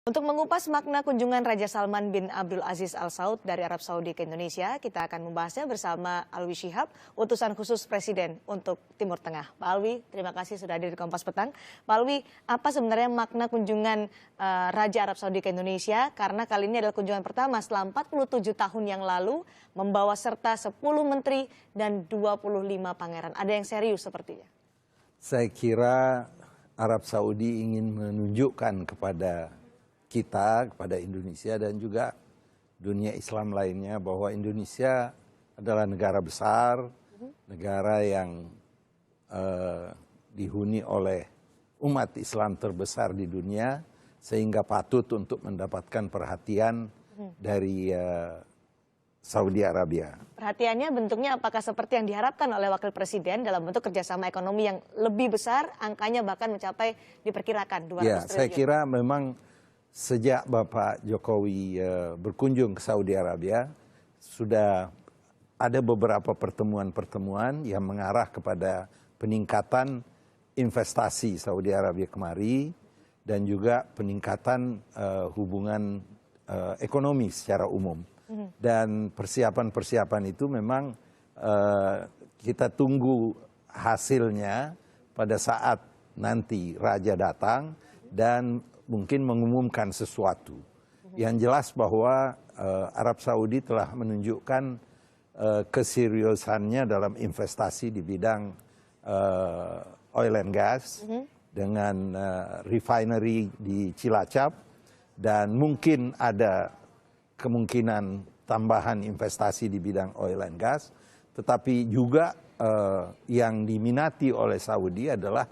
Untuk mengupas makna kunjungan Raja Salman bin Abdul Aziz Al Saud dari Arab Saudi ke Indonesia, kita akan membahasnya bersama Alwi Shihab, utusan khusus Presiden untuk Timur Tengah. Pak Alwi, terima kasih sudah hadir di Kompas Petang. Pak Alwi, apa sebenarnya makna kunjungan Raja Arab Saudi ke Indonesia? Karena kali ini adalah kunjungan pertama setelah 47 tahun yang lalu, membawa serta 10 menteri dan 25 pangeran. Ada yang serius sepertinya? Saya kira Arab Saudi ingin menunjukkan kepada kita, kepada Indonesia dan juga dunia Islam lainnya bahwa Indonesia adalah negara besar, negara yang dihuni oleh umat Islam terbesar di dunia, sehingga patut untuk mendapatkan perhatian dari Saudi Arabia. Perhatiannya bentuknya apakah seperti yang diharapkan oleh Wakil Presiden dalam bentuk kerjasama ekonomi yang lebih besar, angkanya bahkan mencapai diperkirakan 200 triliun? Saya kira memang sejak Bapak Jokowi berkunjung ke Saudi Arabia, sudah ada beberapa pertemuan-pertemuan yang mengarah kepada peningkatan investasi Saudi Arabia kemari dan juga peningkatan hubungan ekonomi secara umum. Dan persiapan-persiapan itu memang kita tunggu hasilnya pada saat nanti Raja datang dan mungkin mengumumkan sesuatu. Yang jelas bahwa Arab Saudi telah menunjukkan keseriusannya dalam investasi di bidang oil and gas dengan refinery di Cilacap, dan mungkin ada kemungkinan tambahan investasi di bidang oil and gas, tetapi juga yang diminati oleh Saudi adalah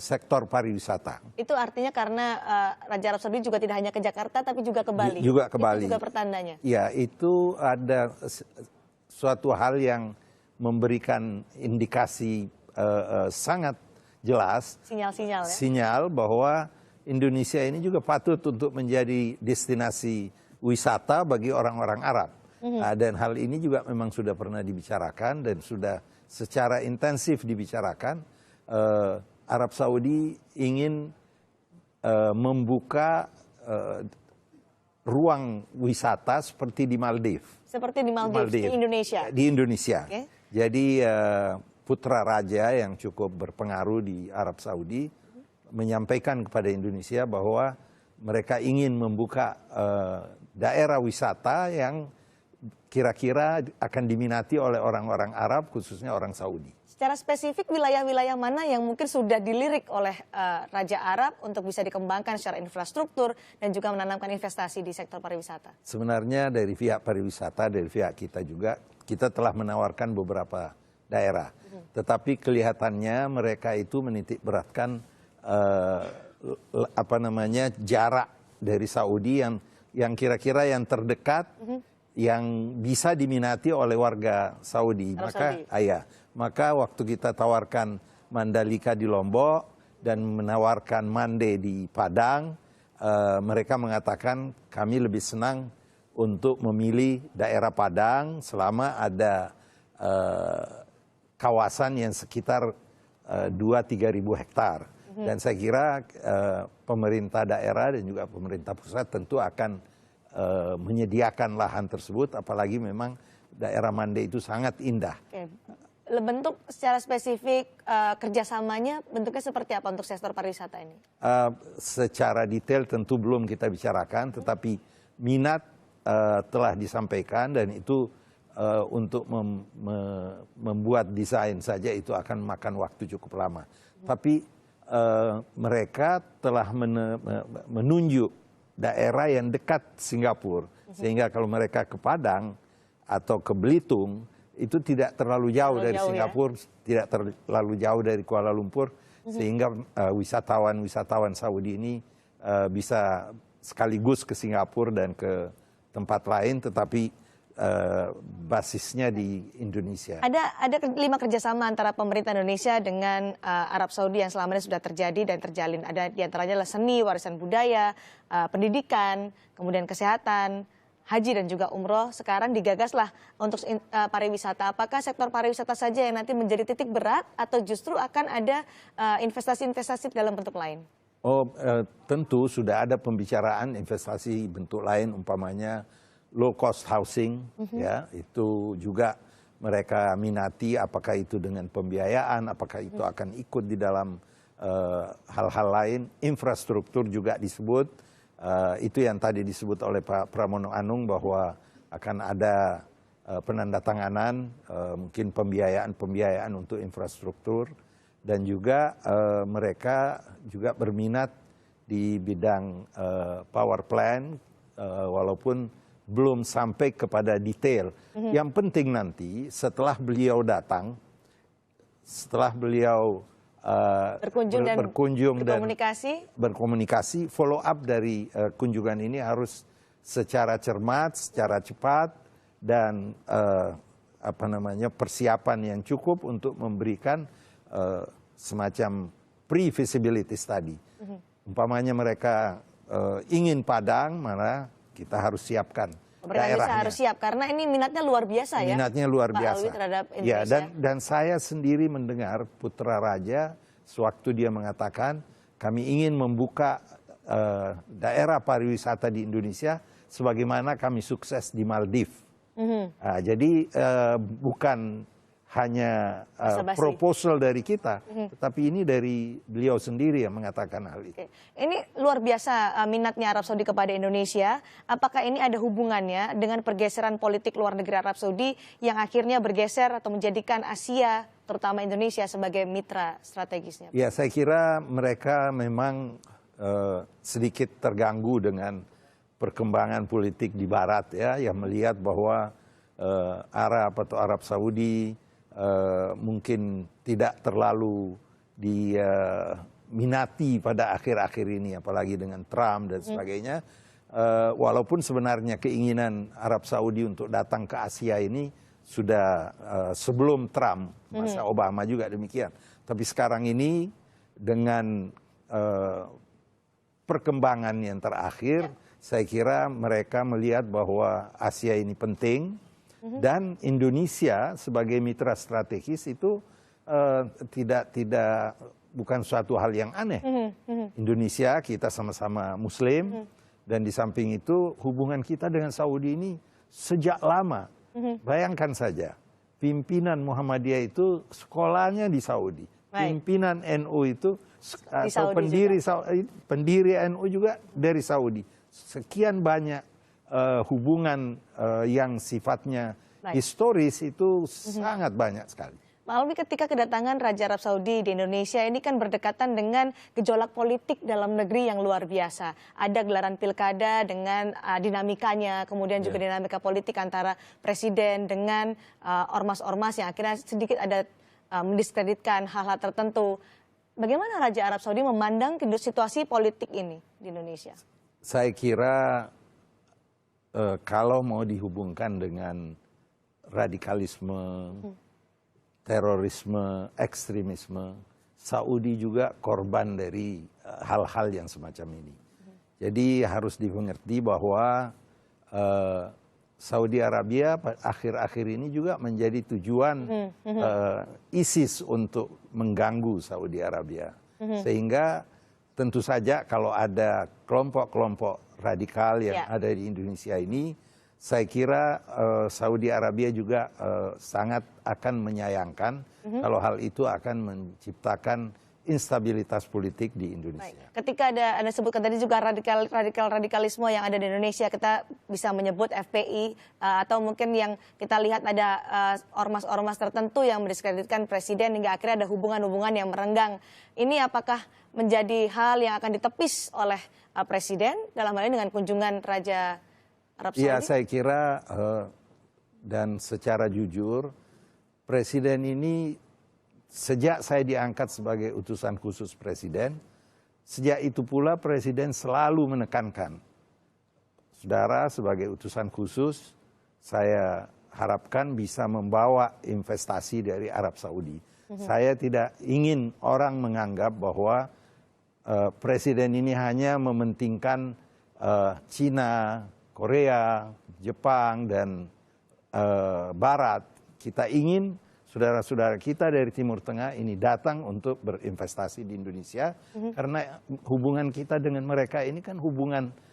sektor pariwisata. Itu artinya karena Raja Arab Saudi juga tidak hanya ke Jakarta tapi juga ke Bali. Juga ke Bali. Itu juga pertandanya. Ya, itu ada suatu hal yang memberikan indikasi sangat jelas. Sinyal-sinyal ya. Sinyal bahwa Indonesia ini juga patut untuk menjadi destinasi wisata bagi orang-orang Arab. Dan hal ini juga memang sudah pernah dibicarakan dan sudah secara intensif dibicarakan. Arab Saudi ingin membuka ruang wisata seperti di Maldives. Seperti di Maldives, di Indonesia? Di Indonesia. Okay. Jadi putra raja yang cukup berpengaruh di Arab Saudi menyampaikan kepada Indonesia bahwa mereka ingin membuka daerah wisata yang kira-kira akan diminati oleh orang-orang Arab, khususnya orang Saudi. Secara spesifik wilayah-wilayah mana yang mungkin sudah dilirik oleh Raja Arab untuk bisa dikembangkan secara infrastruktur dan juga menanamkan investasi di sektor pariwisata? Sebenarnya dari pihak pariwisata, dari pihak kita juga, kita telah menawarkan beberapa daerah. Tetapi kelihatannya mereka itu menitik beratkan jarak dari Saudi yang kira-kira yang terdekat, yang bisa diminati oleh warga Saudi. Maka waktu kita tawarkan Mandalika di Lombok dan menawarkan Mande di Padang, mereka mengatakan kami lebih senang untuk memilih daerah Padang selama ada kawasan yang sekitar 2-3 ribu hektar. Dan saya kira pemerintah daerah dan juga pemerintah pusat tentu akan menyediakan lahan tersebut, apalagi memang daerah Mande itu sangat indah. Oke. Bentuk secara spesifik kerjasamanya bentuknya seperti apa untuk sektor pariwisata ini? Secara detail tentu belum kita bicarakan, tetapi minat telah disampaikan dan itu untuk membuat desain saja itu akan makan waktu cukup lama. Tapi mereka telah menunjuk daerah yang dekat Singapura, sehingga kalau mereka ke Padang atau ke Belitung itu tidak terlalu jauh dari Singapura, tidak terlalu jauh dari Kuala Lumpur, sehingga wisatawan-wisatawan Saudi ini bisa sekaligus ke Singapura dan ke tempat lain, tetapi basisnya di Indonesia. Ada 5 kerjasama antara pemerintah Indonesia dengan Arab Saudi yang selama ini sudah terjadi dan terjalin. Ada diantaranya adalah seni, warisan budaya, pendidikan, kemudian kesehatan, haji dan juga umroh. Sekarang digagaslah untuk pariwisata. Apakah sektor pariwisata saja yang nanti menjadi titik berat atau justru akan ada investasi-investasi dalam bentuk lain? Tentu sudah ada pembicaraan investasi bentuk lain, umpamanya low cost housing, ya itu juga mereka minati. Apakah itu dengan pembiayaan, apakah itu akan ikut di dalam hal-hal lain. Infrastruktur juga disebut, itu yang tadi disebut oleh Pak Pramono Anung bahwa akan ada penandatanganan mungkin pembiayaan untuk infrastruktur. Dan juga mereka juga berminat di bidang power plant, walaupun belum sampai kepada detail. Yang penting nanti setelah beliau datang, setelah beliau berkunjung dan berkomunikasi, follow up dari kunjungan ini harus secara cermat, secara cepat, dan persiapan yang cukup untuk memberikan semacam pre-feasibility study. Umpamanya mereka ingin Padang, mana kita harus siapkan daerahnya. Harus siap karena ini minatnya luar biasa ya. Minatnya luar biasa. Pak Alwi terhadap Indonesia. Ya, dan saya sendiri mendengar Putra Raja sewaktu dia mengatakan kami ingin membuka daerah pariwisata di Indonesia sebagaimana kami sukses di Maldives. Nah, jadi bukan hanya proposal dari kita, tetapi ini dari beliau sendiri yang mengatakan hal itu. Ini luar biasa minatnya Arab Saudi kepada Indonesia. Apakah ini ada hubungannya dengan pergeseran politik luar negeri Arab Saudi yang akhirnya bergeser atau menjadikan Asia, terutama Indonesia, sebagai mitra strategisnya? Ya, saya kira mereka memang sedikit terganggu dengan perkembangan politik di Barat ya, yang melihat bahwa Arab Saudi mungkin tidak terlalu diminati pada akhir-akhir ini, apalagi dengan Trump dan sebagainya. Walaupun sebenarnya keinginan Arab Saudi untuk datang ke Asia ini sudah sebelum Trump, masa Obama juga demikian. Tapi sekarang ini dengan perkembangan yang terakhir, saya kira mereka melihat bahwa Asia ini penting. Dan Indonesia sebagai mitra strategis itu bukan suatu hal yang aneh. Indonesia, kita sama-sama Muslim, dan di samping itu hubungan kita dengan Saudi ini sejak lama. Bayangkan saja, pimpinan Muhammadiyah itu sekolahnya di Saudi, pimpinan NU itu atau pendiri NU juga dari Saudi. Sekian banyak hubungan yang sifatnya historis itu sangat banyak sekali. Pak Alwi, ketika kedatangan Raja Arab Saudi di Indonesia ini kan berdekatan dengan gejolak politik dalam negeri yang luar biasa. Ada gelaran pilkada dengan dinamikanya, kemudian juga dinamika politik antara presiden dengan ormas-ormas yang akhirnya sedikit ada mendiskreditkan hal-hal tertentu. Bagaimana Raja Arab Saudi memandang situasi politik ini di Indonesia? Saya kira kalau mau dihubungkan dengan radikalisme, terorisme, ekstremisme, Saudi juga korban dari hal-hal yang semacam ini. Jadi harus dimengerti bahwa Saudi Arabia akhir-akhir ini juga menjadi tujuan ISIS untuk mengganggu Saudi Arabia. Sehingga tentu saja kalau ada kelompok-kelompok radikal yang ada di Indonesia ini, saya kira Saudi Arabia juga sangat akan menyayangkan kalau hal itu akan menciptakan instabilitas politik di Indonesia. Baik. Ketika Anda sebutkan tadi juga radikalisme yang ada di Indonesia, kita bisa menyebut FPI atau mungkin yang kita lihat ada ormas-ormas tertentu yang mendiskreditkan presiden hingga akhirnya ada hubungan-hubungan yang merenggang. Ini apakah menjadi hal yang akan ditepis oleh presiden dalam hal ini dengan kunjungan Raja Arab Saudi? Ya, saya kira dan secara jujur presiden ini sejak saya diangkat sebagai utusan khusus presiden, sejak itu pula presiden selalu menekankan, saudara sebagai utusan khusus, saya harapkan bisa membawa investasi dari Arab Saudi. Saya tidak ingin orang menganggap bahwa presiden ini hanya mementingkan Cina, Korea, Jepang, dan Barat. Kita ingin saudara-saudara kita dari Timur Tengah ini datang untuk berinvestasi di Indonesia, karena hubungan kita dengan mereka ini kan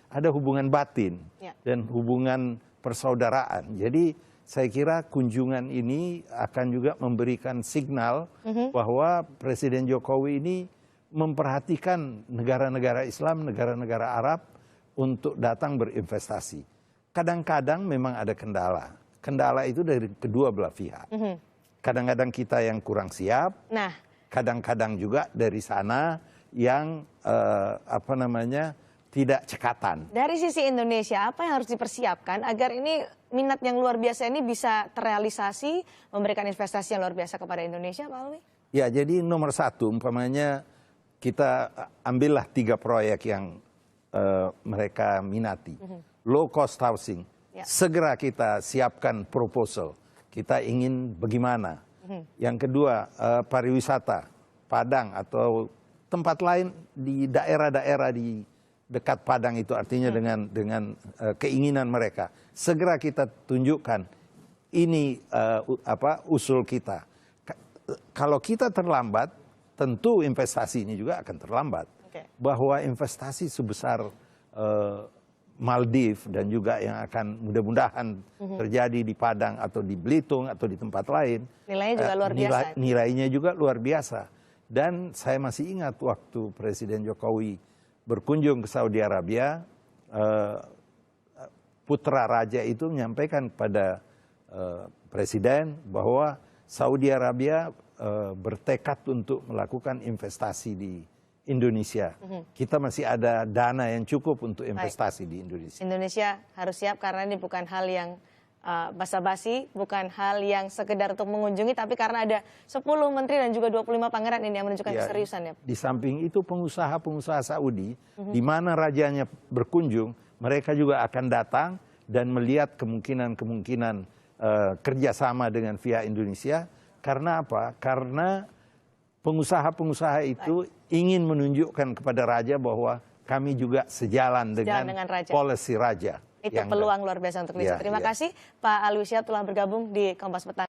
ada hubungan batin dan hubungan persaudaraan. Jadi saya kira kunjungan ini akan juga memberikan signal bahwa Presiden Jokowi ini memperhatikan negara-negara Islam, negara-negara Arab untuk datang berinvestasi. Kadang-kadang memang ada kendala. Kendala itu dari kedua belah pihak. Kadang-kadang kita yang kurang siap, kadang-kadang juga dari sana yang tidak cekatan. Dari sisi Indonesia, apa yang harus dipersiapkan agar ini minat yang luar biasa ini bisa terrealisasi, memberikan investasi yang luar biasa kepada Indonesia, Pak Alwi? Ya, jadi nomor satu, umpamanya kita ambillah 3 proyek yang mereka minati. Low cost housing, segera kita siapkan proposal. Kita ingin bagaimana. Yang kedua, pariwisata, Padang atau tempat lain di daerah-daerah di dekat Padang itu, artinya dengan keinginan mereka. Segera kita tunjukkan ini usul kita. Kalau kita terlambat, tentu investasi ini juga akan terlambat. Bahwa investasi sebesar Maldives dan juga yang akan mudah-mudahan terjadi di Padang atau di Belitung atau di tempat lain. Nilainya juga luar biasa. Nilainya juga luar biasa. Dan saya masih ingat waktu Presiden Jokowi berkunjung ke Saudi Arabia, putra raja itu menyampaikan kepada Presiden bahwa Saudi Arabia bertekad untuk melakukan investasi di Indonesia. Kita masih ada dana yang cukup untuk investasi di Indonesia. Indonesia harus siap karena ini bukan hal yang basa-basi, bukan hal yang sekedar untuk mengunjungi, tapi karena ada 10 menteri dan juga 25 pangeran ini yang menunjukkan keseriusan ya. Di samping itu pengusaha-pengusaha Saudi, di mana rajanya berkunjung, mereka juga akan datang dan melihat kemungkinan-kemungkinan kerjasama dengan pihak Indonesia. Karena apa? Karena pengusaha-pengusaha itu ingin menunjukkan kepada raja bahwa kami juga sejalan dengan raja. Policy raja. Itu peluang luar biasa untuk Indonesia. Terima kasih Pak Alwi Syihab telah bergabung di Kompas Petang.